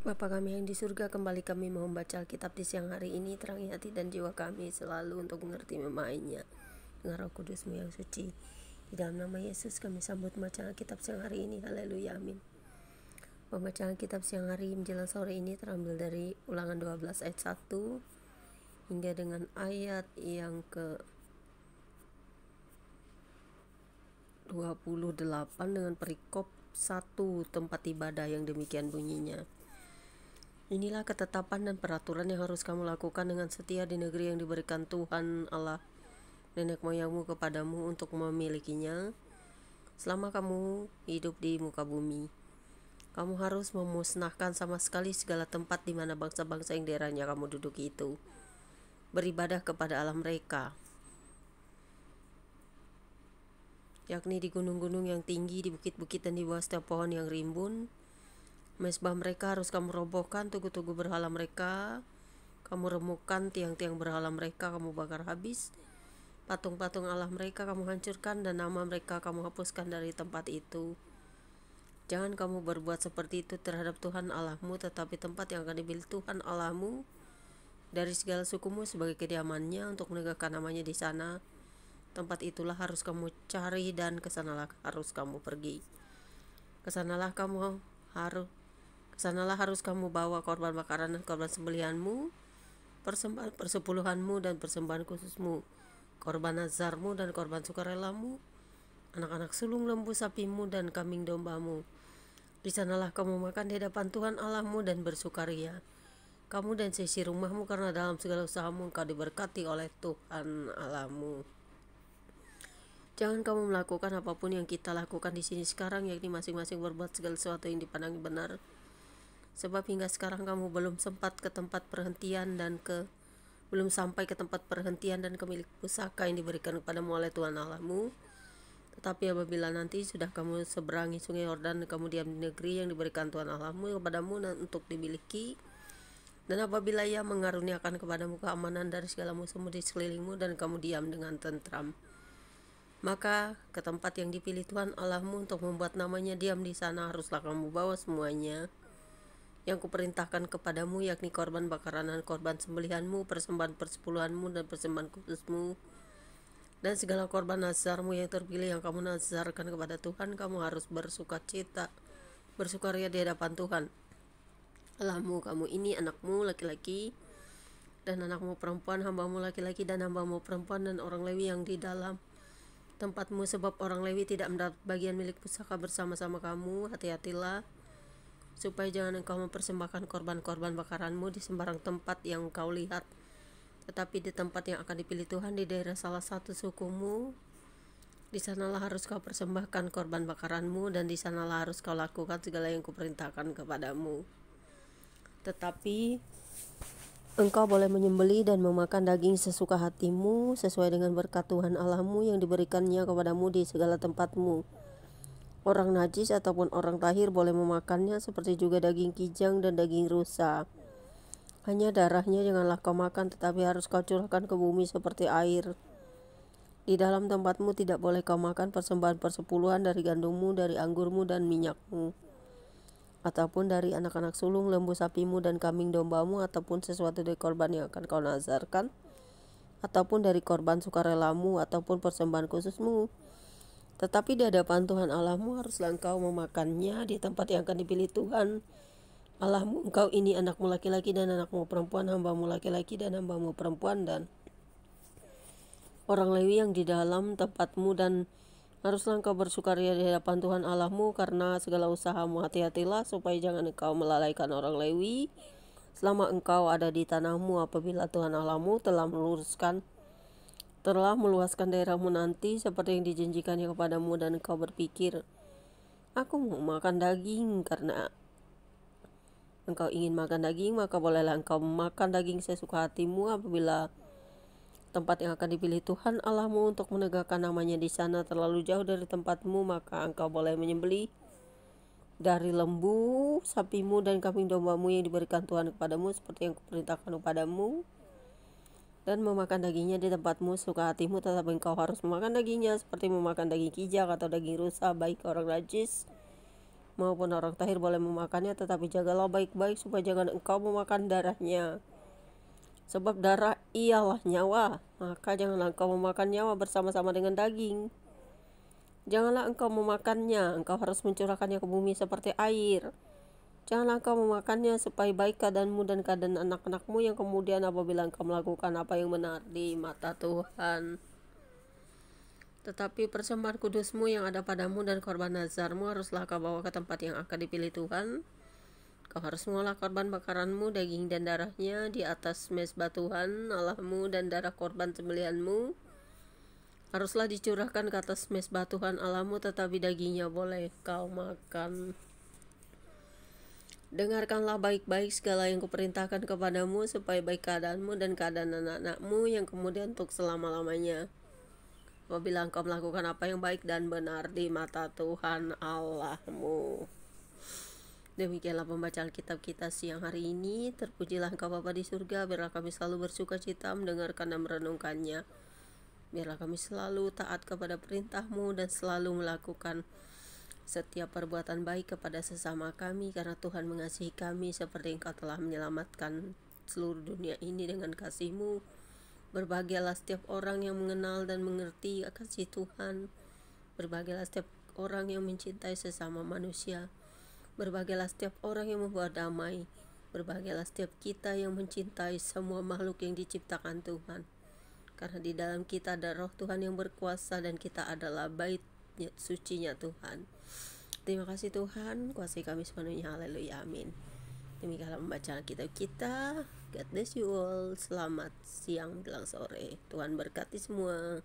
Bapa kami yang di surga, kembali kami mau membaca Alkitab di siang hari ini. Terangi hati dan jiwa kami selalu untuk mengerti memahaminya dengan Roh Kudus-Mu yang suci. Di dalam nama Yesus kami sambut bacaan Alkitab siang hari ini. Haleluya, amin. Pembacaan Alkitab siang hari menjelang sore ini terambil dari Ulangan 12 ayat 1 hingga dengan ayat yang ke 28 dengan perikop 1 tempat ibadah yang demikian bunyinya. Inilah ketetapan dan peraturan yang harus kamu lakukan dengan setia di negeri yang diberikan Tuhan Allah nenek moyangmu kepadamu untuk memilikinya selama kamu hidup di muka bumi. Kamu harus memusnahkan sama sekali segala tempat di mana bangsa-bangsa yang daerahnya kamu duduki itu beribadah kepada Allah mereka, yakni di gunung-gunung yang tinggi, di bukit-bukit dan di bawah setiap pohon yang rimbun. Mezbah mereka harus kamu robohkan, tugu-tugu berhala mereka kamu remukkan, tiang-tiang berhala mereka kamu bakar habis, patung-patung Allah mereka kamu hancurkan, dan nama mereka kamu hapuskan dari tempat itu. Jangan kamu berbuat seperti itu terhadap Tuhan Allahmu, tetapi tempat yang akan dipilih Tuhan Allahmu dari segala sukumu sebagai kediamannya untuk menegakkan namanya di sana, tempat itulah harus kamu cari dan kesanalah harus kamu pergi. Kesanalah harus kamu bawa korban bakaran dan korban sembelihanmu, persembahan persepuluhanmu dan persembahan khususmu, korban nazarmu dan korban sukarelamu, anak-anak sulung lembu sapimu dan kambing dombamu. Di sanalah kamu makan di hadapan Tuhan Allahmu dan bersukaria, kamu dan seisi rumahmu, karena dalam segala usahamu engkau diberkati oleh Tuhan Allahmu. Jangan kamu melakukan apapun yang kita lakukan di sini sekarang, yakni masing-masing berbuat segala sesuatu yang dipandang benar. Sebab hingga sekarang kamu belum sampai ke tempat perhentian dan ke milik pusaka yang diberikan kepadamu oleh Tuhan Allahmu. Tetapi apabila nanti sudah kamu seberangi sungai Yordan, kamu diam di negeri yang diberikan Tuhan Allahmu kepadamu untuk dimiliki, dan apabila Ia mengaruniakan kepadamu keamanan dari segala musuhmu di sekelilingmu, dan kamu diam dengan tentram, maka ke tempat yang dipilih Tuhan Allahmu untuk membuat namanya diam di sana haruslah kamu bawa semuanya yang kuperintahkan kepadamu, yakni korban bakaran dan korban sembelihanmu, persembahan persepuluhanmu dan persembahan khususmu, dan segala korban nazarmu yang terpilih yang kamu nazarkan kepada Tuhan. Kamu harus bersukaria di hadapan Tuhan Allahmu. Kamu ini anakmu laki-laki dan anakmu perempuan, hambamu laki-laki dan hambamu perempuan, dan orang Lewi yang di dalam tempatmu, sebab orang Lewi tidak mendapat bagian milik pusaka bersama-sama kamu. Hati-hatilah supaya jangan engkau mempersembahkan korban-korban bakaranmu di sembarang tempat yang engkau lihat, tetapi di tempat yang akan dipilih Tuhan di daerah salah satu sukumu. Di sanalah harus kau persembahkan korban bakaranmu, dan di sanalah harus kau lakukan segala yang kuperintahkan kepadamu. Tetapi engkau boleh menyembelih dan memakan daging sesuka hatimu, sesuai dengan berkat Tuhan Allahmu yang diberikannya kepadamu di segala tempatmu. Orang najis ataupun orang tahir boleh memakannya, seperti juga daging kijang dan daging rusa. Hanya darahnya janganlah kau makan, tetapi harus kau curahkan ke bumi seperti air. Di dalam tempatmu tidak boleh kau makan persembahan persepuluhan dari gandummu, dari anggurmu dan minyakmu, ataupun dari anak-anak sulung lembu sapimu dan kambing dombamu, ataupun sesuatu dari korban yang akan kau nazarkan, ataupun dari korban sukarelamu, ataupun persembahan khususmu. Tetapi di hadapan Tuhan Allahmu haruslah engkau memakannya di tempat yang akan dipilih Tuhan Allahmu. Engkau ini anakmu laki-laki dan anakmu perempuan, hambamu laki-laki dan hambamu perempuan, dan orang Lewi yang di dalam tempatmu, dan haruslah engkau bersukaria di hadapan Tuhan Allahmu karena segala usahamu. Hati-hatilah supaya jangan engkau melalaikan orang Lewi selama engkau ada di tanahmu, apabila Tuhan Allahmu telah meluaskan daerahmu nanti seperti yang dijanjikannya kepadamu, dan engkau berpikir, aku mau makan daging. Karena engkau ingin makan daging, maka bolehlah engkau makan daging sesuka hatimu. Apabila tempat yang akan dipilih Tuhan Allahmu untuk menegakkan namanya di sana terlalu jauh dari tempatmu, maka engkau boleh menyembelih dari lembu sapimu dan kambing dombamu yang diberikan Tuhan kepadamu seperti yang kuperintahkan kepadamu, dan memakan dagingnya di tempatmu suka hatimu. Tetapi engkau harus memakan dagingnya seperti memakan daging kijang atau daging rusa, baik orang najis maupun orang tahir boleh memakannya, tetapi jagalah baik-baik supaya jangan engkau memakan darahnya. Sebab darah ialah nyawa, maka janganlah engkau memakan nyawa bersama-sama dengan daging. Janganlah engkau memakannya, engkau harus mencurahkannya ke bumi seperti air. Janganlah engkau memakannya supaya baik keadaanmu dan keadaan anak-anakmu yang kemudian apabila engkau melakukan apa yang benar di mata Tuhan. Tetapi persembahan kudusmu yang ada padamu dan korban nazarmu haruslah kau bawa ke tempat yang akan dipilih Tuhan. Kau harus mengolah korban bakaranmu, daging dan darahnya di atas mezbah Tuhan Allahmu, dan darah korban sembelihanmu haruslah dicurahkan ke atas mezbah Tuhan Allahmu, tetapi dagingnya boleh kau makan. Dengarkanlah baik-baik segala yang kuperintahkan kepadamu, supaya baik keadaanmu dan keadaan anak-anakmu yang kemudian untuk selama-lamanya, apabila engkau melakukan apa yang baik dan benar di mata Tuhan Allahmu. Demikianlah pembacaan kitab kita siang hari ini. Terpujilah Engkau Bapa di surga, biarlah kami selalu bersuka cita mendengarkan dan merenungkannya. Biarlah kami selalu taat kepada perintah-Mu dan selalu melakukan setiap perbuatan baik kepada sesama kami, karena Tuhan mengasihi kami seperti Engkau telah menyelamatkan seluruh dunia ini dengan kasih-Mu. Berbahagialah setiap orang yang mengenal dan mengerti kasih Tuhan. Berbahagialah setiap orang yang mencintai sesama manusia. Berbahagialah setiap orang yang membawa damai. Berbahagialah setiap kita yang mencintai semua makhluk yang diciptakan Tuhan, karena di dalam kita ada roh Tuhan yang berkuasa dan kita adalah bait sucinya Tuhan. Terima kasih Tuhan, kuasai kami sepenuhnya. Haleluya, amin. Demikianlah pembacaan kitab kita. God bless you all. Selamat siang menjelang sore. Tuhan berkati semua.